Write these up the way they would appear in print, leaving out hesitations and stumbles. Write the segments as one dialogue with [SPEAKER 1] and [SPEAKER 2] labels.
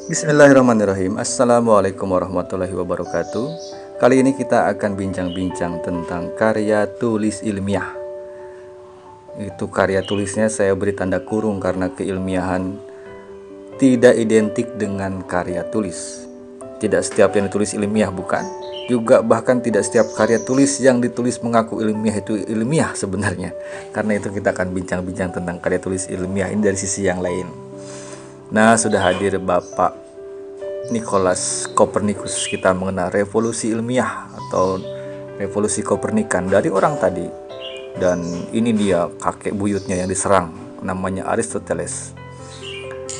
[SPEAKER 1] Bismillahirrahmanirrahim. Assalamualaikum warahmatullahi wabarakatuh. Kali ini kita akan bincang-bincang tentang karya tulis ilmiah. Itu karya tulisnya saya beri tanda kurung karena keilmiahan tidak identik dengan karya tulis. Tidak setiap yang ditulis ilmiah, bukan. Juga bahkan tidak setiap karya tulis yang ditulis mengaku ilmiah itu ilmiah sebenarnya. Karena itu kita akan bincang-bincang tentang karya tulis ilmiah ini dari sisi yang lain. Nah, sudah hadir Bapak Nicolaus Copernicus. Kita mengenal revolusi ilmiah atau revolusi Kopernikan dari orang tadi. Dan ini dia kakek buyutnya yang diserang, namanya Aristoteles.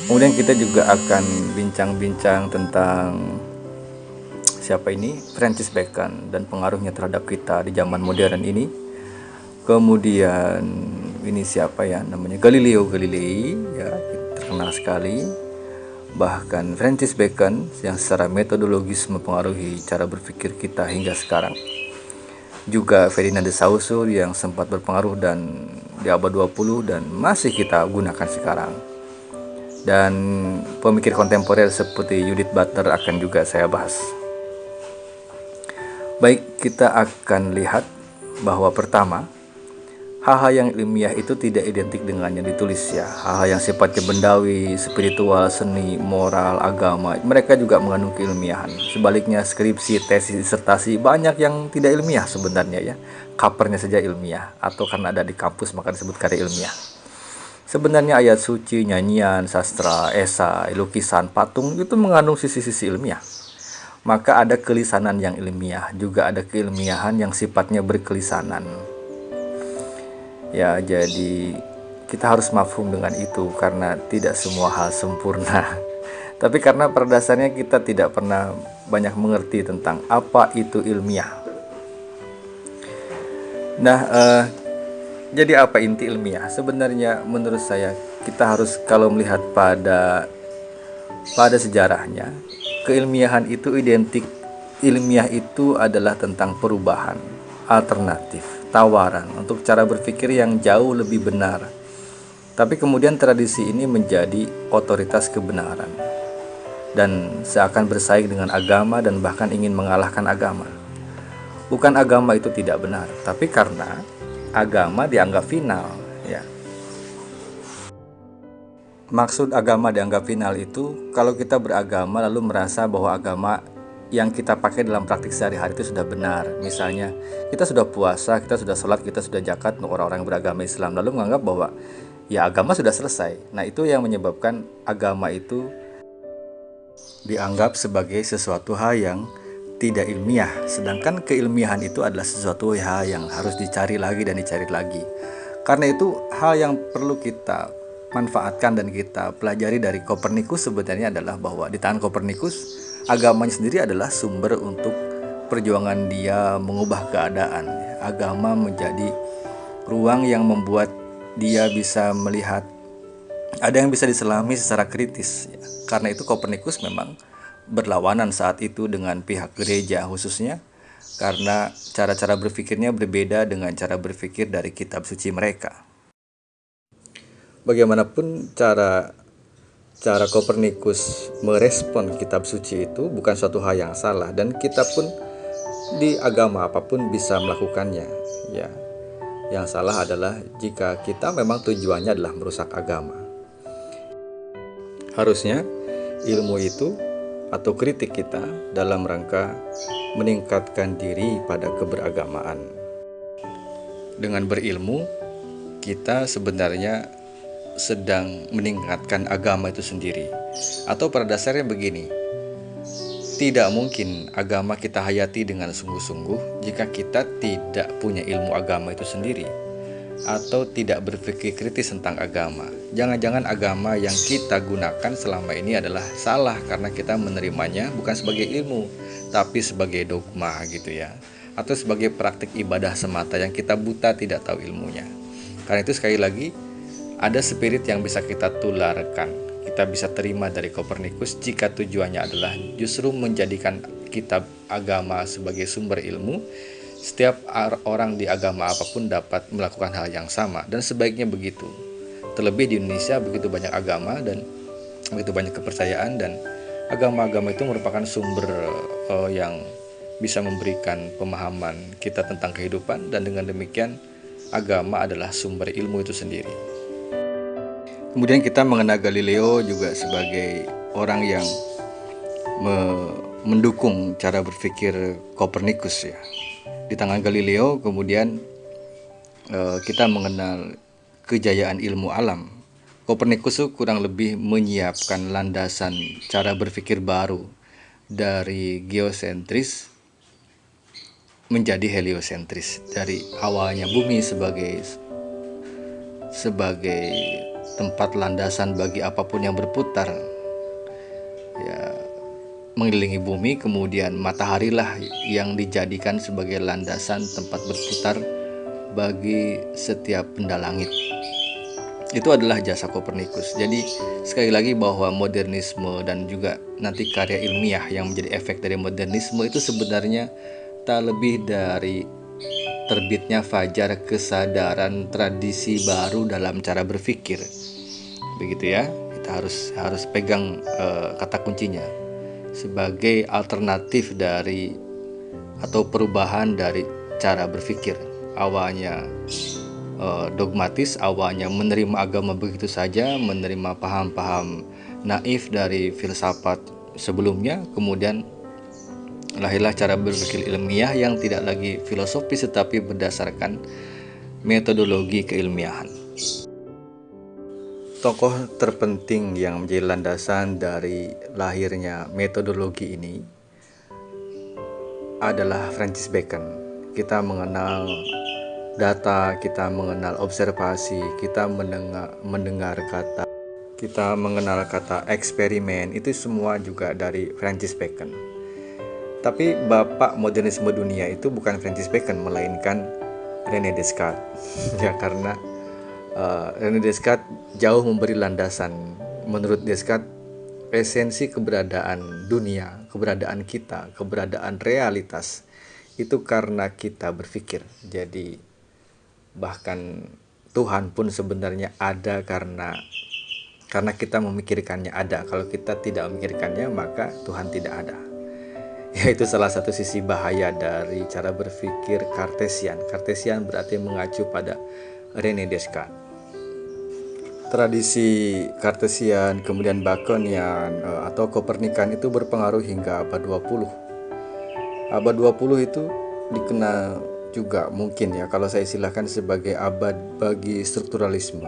[SPEAKER 1] Kemudian kita juga akan bincang-bincang tentang siapa ini? Francis Bacon dan pengaruhnya terhadap kita di zaman modern ini. Kemudian ini siapa ya? Namanya Galileo Galilei, ya, terkenal sekali. Bahkan Francis Bacon yang secara metodologis mempengaruhi cara berpikir kita hingga sekarang. Juga Ferdinand de Saussure yang sempat berpengaruh dan di abad 20 dan masih kita gunakan sekarang. Dan pemikir kontemporer seperti Judith Butler akan juga saya bahas. Baik, kita akan lihat bahwa pertama, hal-hal yang ilmiah itu tidak identik dengan yang ditulis, ya. Hal-hal yang sifatnya bendawi, spiritual, seni, moral, agama, mereka juga mengandung keilmiahan. Sebaliknya skripsi, tesis, disertasi banyak yang tidak ilmiah sebenarnya, ya. Covernya saja ilmiah, atau karena ada di kampus maka disebut karya ilmiah. Sebenarnya ayat suci, nyanyian, sastra, esai, lukisan, patung itu mengandung sisi-sisi ilmiah. Maka ada kelisanan yang ilmiah, juga ada keilmiahan yang sifatnya berkelisanan. Ya, jadi kita harus mafhum dengan itu karena tidak semua hal sempurna. Tapi karena pada dasarnya kita tidak pernah banyak mengerti tentang apa itu ilmiah. Nah, jadi apa inti ilmiah? Sebenarnya menurut saya kita harus kalau melihat pada sejarahnya, keilmiahan itu identik. Ilmiah itu adalah tentang perubahan, alternatif, tawaran untuk cara berpikir yang jauh lebih benar. Tapi kemudian tradisi ini menjadi otoritas kebenaran dan seakan bersaing dengan agama dan bahkan ingin mengalahkan agama. Bukan agama itu tidak benar, tapi karena agama dianggap final, ya. Maksud agama dianggap final itu kalau kita beragama lalu merasa bahwa agama yang kita pakai dalam praktik sehari-hari itu sudah benar. Misalnya kita sudah puasa, kita sudah sholat, kita sudah zakat untuk orang-orang yang beragama Islam, lalu menganggap bahwa ya agama sudah selesai. Nah, itu yang menyebabkan agama itu dianggap sebagai sesuatu hal yang tidak ilmiah. Sedangkan keilmiahan itu adalah sesuatu hal yang harus dicari lagi dan dicari lagi. Karena itu hal yang perlu kita manfaatkan dan kita pelajari dari Kopernikus sebenarnya adalah bahwa di tangan Kopernikus agamanya sendiri adalah sumber untuk perjuangan dia mengubah keadaan. Agama menjadi ruang yang membuat dia bisa melihat ada yang bisa diselami secara kritis, ya. Karena itu Kopernikus memang berlawanan saat itu dengan pihak gereja khususnya karena cara-cara berpikirnya berbeda dengan cara berpikir dari kitab suci mereka. Bagaimanapun cara Kopernikus merespon kitab suci itu bukan suatu hal yang salah dan kita pun di agama apapun bisa melakukannya, ya. Yang salah adalah jika kita memang tujuannya adalah merusak agama. Harusnya ilmu itu atau kritik kita dalam rangka meningkatkan diri pada keberagamaan. Dengan berilmu, kita sebenarnya sedang meningkatkan agama itu sendiri. Atau pada dasarnya begini, tidak mungkin agama kita hayati dengan sungguh-sungguh jika kita tidak punya ilmu agama itu sendiri atau tidak berpikir kritis tentang agama. Jangan-jangan agama yang kita gunakan selama ini adalah salah karena kita menerimanya bukan sebagai ilmu tapi sebagai dogma, gitu ya, atau sebagai praktik ibadah semata yang kita buta tidak tahu ilmunya. Karena itu sekali lagi ada spirit yang bisa kita tularkan, kita bisa terima dari Kopernikus jika tujuannya adalah justru menjadikan kitab agama sebagai sumber ilmu. Setiap orang di agama apapun dapat melakukan hal yang sama dan sebaiknya begitu. Terlebih di Indonesia begitu banyak agama dan begitu banyak kepercayaan dan Agama-agama itu merupakan sumber yang bisa memberikan pemahaman kita tentang kehidupan, dan dengan demikian agama adalah sumber ilmu itu sendiri. Kemudian kita mengenal Galileo juga sebagai orang yang mendukung cara berpikir Kopernikus ya. Di tangan Galileo kemudian kita mengenal kejayaan ilmu alam. Kopernikus kurang lebih menyiapkan landasan cara berpikir baru dari geosentris menjadi heliosentris, dari awalnya bumi sebagai tempat landasan bagi apapun yang berputar ya, mengelilingi bumi, kemudian matahari lah yang dijadikan sebagai landasan tempat berputar bagi setiap benda langit. Itu adalah jasa Kopernikus. Jadi sekali lagi bahwa modernisme dan juga nanti karya ilmiah yang menjadi efek dari modernisme itu sebenarnya tak lebih dari terbitnya fajar kesadaran tradisi baru dalam cara berpikir. Begitu ya, kita harus pegang kata kuncinya sebagai alternatif dari atau perubahan dari cara berpikir. Awalnya dogmatis, awalnya menerima agama begitu saja, menerima paham-paham naif dari filsafat sebelumnya, kemudian lahirlah cara berpikir ilmiah yang tidak lagi filosofis tetapi berdasarkan metodologi keilmiahan. Tokoh terpenting yang menjadi landasan dari lahirnya metodologi ini adalah Francis Bacon. Kita mengenal data, kita mengenal observasi, kita mendengar kata, kita mengenal kata eksperimen, itu semua juga dari Francis Bacon. Tapi bapak modernisme dunia itu bukan Francis Bacon, melainkan René Descartes. Ya, karena René Descartes jauh memberi landasan. Menurut Descartes, esensi keberadaan dunia, keberadaan kita, keberadaan realitas itu karena kita berpikir. Jadi bahkan Tuhan pun sebenarnya ada karena kita memikirkannya ada. Kalau kita tidak memikirkannya, maka Tuhan tidak ada. Yaitu salah satu sisi bahaya dari cara berpikir Kartesian. Kartesian berarti mengacu pada René Descartes. Tradisi Kartesian, kemudian Baconian atau Kopernikan itu berpengaruh hingga abad 20. Abad 20 itu dikenal juga mungkin ya, kalau saya istilahkan sebagai abad bagi strukturalisme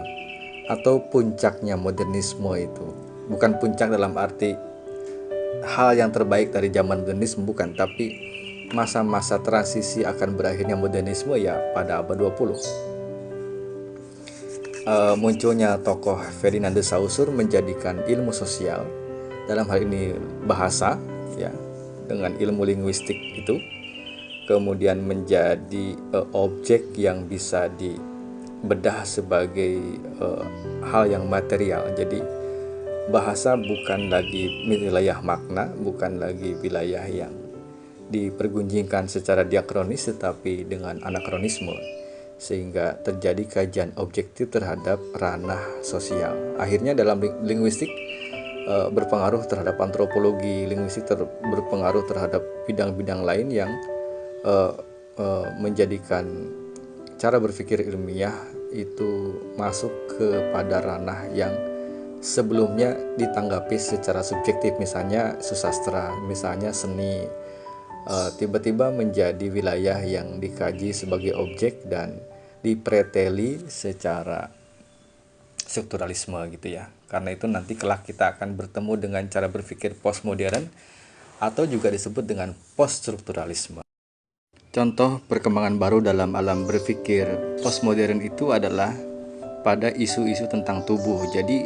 [SPEAKER 1] atau puncaknya modernisme. Itu bukan puncak dalam arti hal yang terbaik dari zaman modernisme, bukan, tapi masa-masa transisi akan berakhirnya modernisme ya pada abad 20. Munculnya tokoh Ferdinand de Saussure menjadikan ilmu sosial, dalam hal ini bahasa ya, dengan ilmu linguistik itu kemudian menjadi objek yang bisa dibedah sebagai hal yang material. Jadi bahasa bukan lagi wilayah makna, bukan lagi wilayah yang dipergunjingkan secara diakronis, tetapi dengan anakronisme, sehingga terjadi kajian objektif terhadap ranah sosial. Akhirnya dalam linguistik berpengaruh terhadap antropologi, linguistik berpengaruh terhadap bidang-bidang lain yang menjadikan cara berpikir ilmiah itu masuk kepada ranah yang sebelumnya ditanggapi secara subjektif, misalnya susastra, misalnya seni, tiba-tiba menjadi wilayah yang dikaji sebagai objek dan dipreteli secara strukturalisme gitu ya. Karena itu nanti kelak kita akan bertemu dengan cara berpikir postmodern atau juga disebut dengan poststrukturalisme. Contoh perkembangan baru dalam alam berpikir postmodern itu adalah pada isu-isu tentang tubuh. Jadi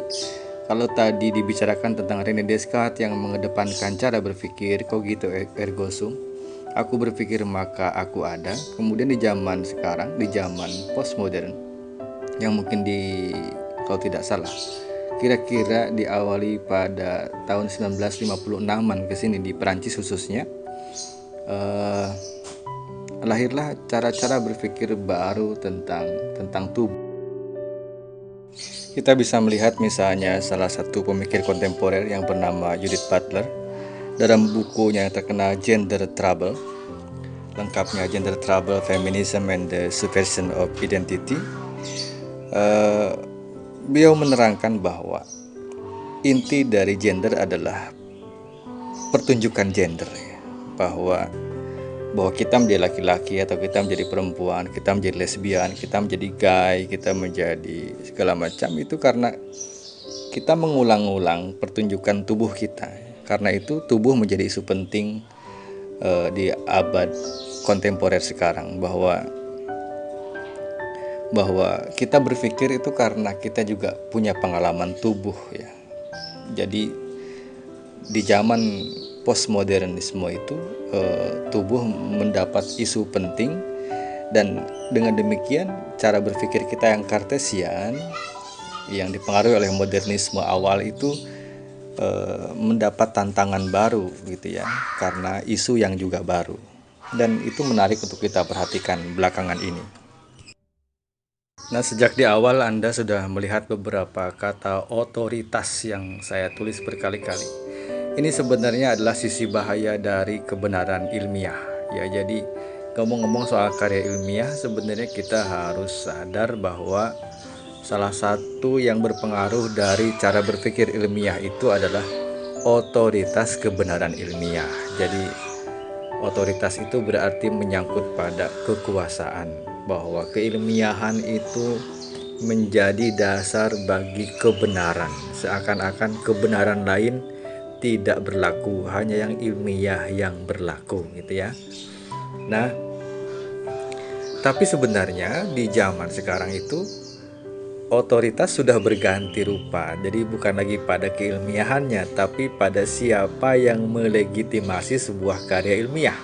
[SPEAKER 1] kalau tadi dibicarakan tentang René Descartes yang mengedepankan cara berpikir cogito ergo sum, aku berpikir maka aku ada. Kemudian di zaman sekarang, di zaman postmodern yang mungkin kalau tidak salah kira-kira diawali pada tahun 1956an ke sini di Perancis khususnya, lahirlah cara-cara berpikir baru tentang tubuh. Kita bisa melihat misalnya salah satu pemikir kontemporer yang bernama Judith Butler. dalam bukunya yang terkenal Gender Trouble, lengkapnya Gender Trouble, Feminism and the Subversion of Identity, beliau menerangkan bahwa inti dari gender adalah pertunjukan gender, ya. bahwa kita menjadi laki-laki atau kita menjadi perempuan, kita menjadi lesbian, kita menjadi gay, kita menjadi segala macam, itu karena kita mengulang-ulang pertunjukan tubuh kita. Karena itu tubuh menjadi isu penting di abad kontemporer sekarang, bahwa kita berpikir itu karena kita juga punya pengalaman tubuh, ya. Jadi di zaman postmodernisme itu tubuh mendapat isu penting, dan dengan demikian cara berpikir kita yang kartesian yang dipengaruhi oleh modernisme awal itu mendapat tantangan baru gitu ya, karena isu yang juga baru, dan itu menarik untuk kita perhatikan belakangan ini. Nah, sejak di awal Anda sudah melihat beberapa kata otoritas yang saya tulis berkali-kali. Ini sebenarnya adalah sisi bahaya dari kebenaran ilmiah. Ya, jadi ngomong-ngomong soal karya ilmiah, sebenarnya kita harus sadar bahwa salah satu yang berpengaruh dari cara berpikir ilmiah itu adalah otoritas kebenaran ilmiah. Jadi otoritas itu berarti menyangkut pada kekuasaan, bahwa keilmiahan itu menjadi dasar bagi kebenaran, seakan-akan kebenaran lain tidak berlaku, hanya yang ilmiah yang berlaku gitu ya. Nah, tapi sebenarnya di zaman sekarang itu otoritas sudah berganti rupa. Jadi bukan lagi pada keilmiahannya, tapi pada siapa yang melegitimasi sebuah karya ilmiah.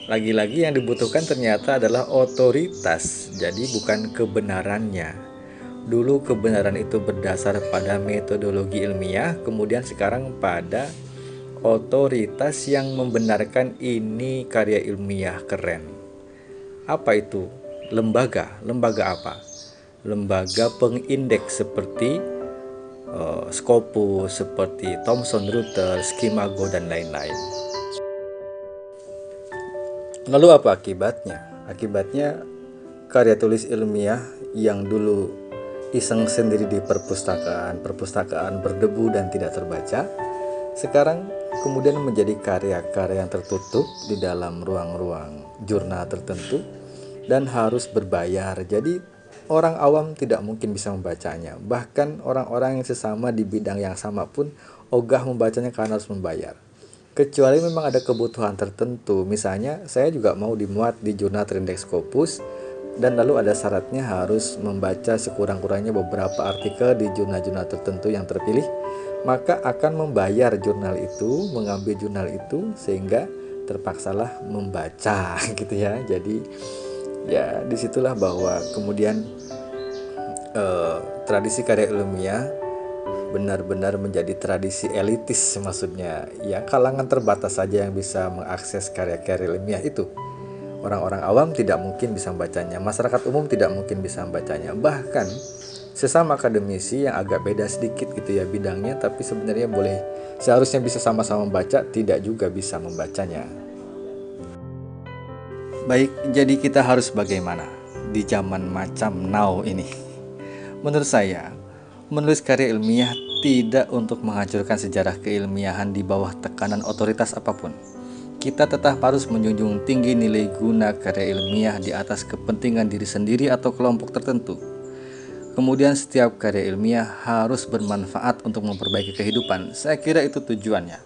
[SPEAKER 1] Lagi-lagi yang dibutuhkan ternyata adalah otoritas, jadi bukan kebenarannya. Dulu kebenaran itu berdasar pada metodologi ilmiah, kemudian sekarang pada otoritas yang membenarkan ini karya ilmiah keren. Apa itu? Lembaga apa? Lembaga pengindeks seperti Scopus, seperti Thomson Reuters, Skimago, dan lain-lain. Lalu apa akibatnya? Akibatnya karya tulis ilmiah yang dulu iseng sendiri di perpustakaan berdebu dan tidak terbaca, sekarang kemudian menjadi karya-karya yang tertutup di dalam ruang-ruang jurnal tertentu dan harus berbayar. Jadi orang awam tidak mungkin bisa membacanya. Bahkan orang-orang yang sesama di bidang yang sama pun ogah membacanya karena harus membayar. Kecuali memang ada kebutuhan tertentu. Misalnya saya juga mau dimuat di jurnal terindeks Scopus, dan lalu ada syaratnya harus membaca sekurang-kurangnya beberapa artikel di jurnal-jurnal tertentu yang terpilih, maka akan membayar jurnal itu, mengambil jurnal itu, sehingga terpaksalah membaca gitu ya. Jadi ya disitulah bahwa kemudian tradisi karya ilmiah benar-benar menjadi tradisi elitis, maksudnya ya kalangan terbatas saja yang bisa mengakses karya-karya ilmiah itu. Orang-orang awam tidak mungkin bisa membacanya, masyarakat umum tidak mungkin bisa membacanya. Bahkan sesama akademisi yang agak beda sedikit gitu ya bidangnya, tapi sebenarnya seharusnya bisa sama-sama membaca, tidak juga bisa membacanya. Baik, jadi kita harus bagaimana di zaman macam now ini? Menurut saya, menulis karya ilmiah tidak untuk menghancurkan sejarah keilmiahan di bawah tekanan otoritas apapun. Kita tetap harus menjunjung tinggi nilai guna karya ilmiah di atas kepentingan diri sendiri atau kelompok tertentu. Kemudian setiap karya ilmiah harus bermanfaat untuk memperbaiki kehidupan. Saya kira itu tujuannya.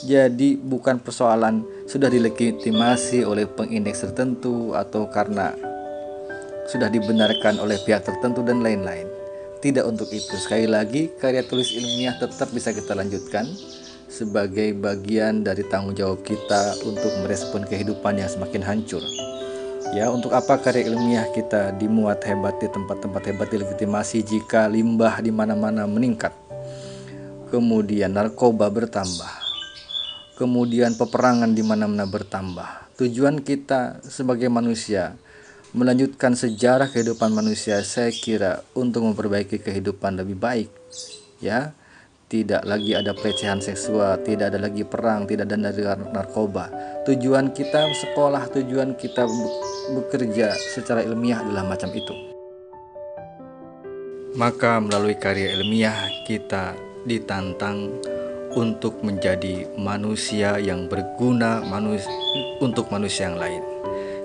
[SPEAKER 1] Jadi bukan persoalan sudah dilegitimasi oleh pengindeks tertentu atau karena sudah dibenarkan oleh pihak tertentu dan lain-lain. Tidak untuk itu. Sekali lagi, karya tulis ilmiah tetap bisa kita lanjutkan sebagai bagian dari tanggung jawab kita untuk merespon kehidupan yang semakin hancur. Ya, untuk apa karya ilmiah kita dimuat hebat di tempat-tempat hebat dilegitimasi jika limbah di mana-mana meningkat, kemudian narkoba bertambah, kemudian peperangan di mana-mana bertambah. Tujuan kita sebagai manusia melanjutkan sejarah kehidupan manusia, saya kira untuk memperbaiki kehidupan lebih baik, ya. tidak lagi ada pelecehan seksual, tidak ada lagi perang, tidak ada lagi narkoba. Tujuan kita sekolah, tujuan kita bekerja secara ilmiah adalah macam itu. Maka melalui karya ilmiah kita ditantang untuk menjadi manusia yang berguna untuk manusia yang lain.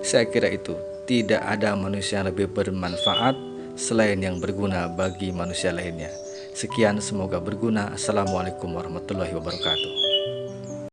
[SPEAKER 1] Saya kira itu, tidak ada manusia yang lebih bermanfaat selain yang berguna bagi manusia lainnya. Sekian, semoga berguna. Assalamualaikum warahmatullahi wabarakatuh.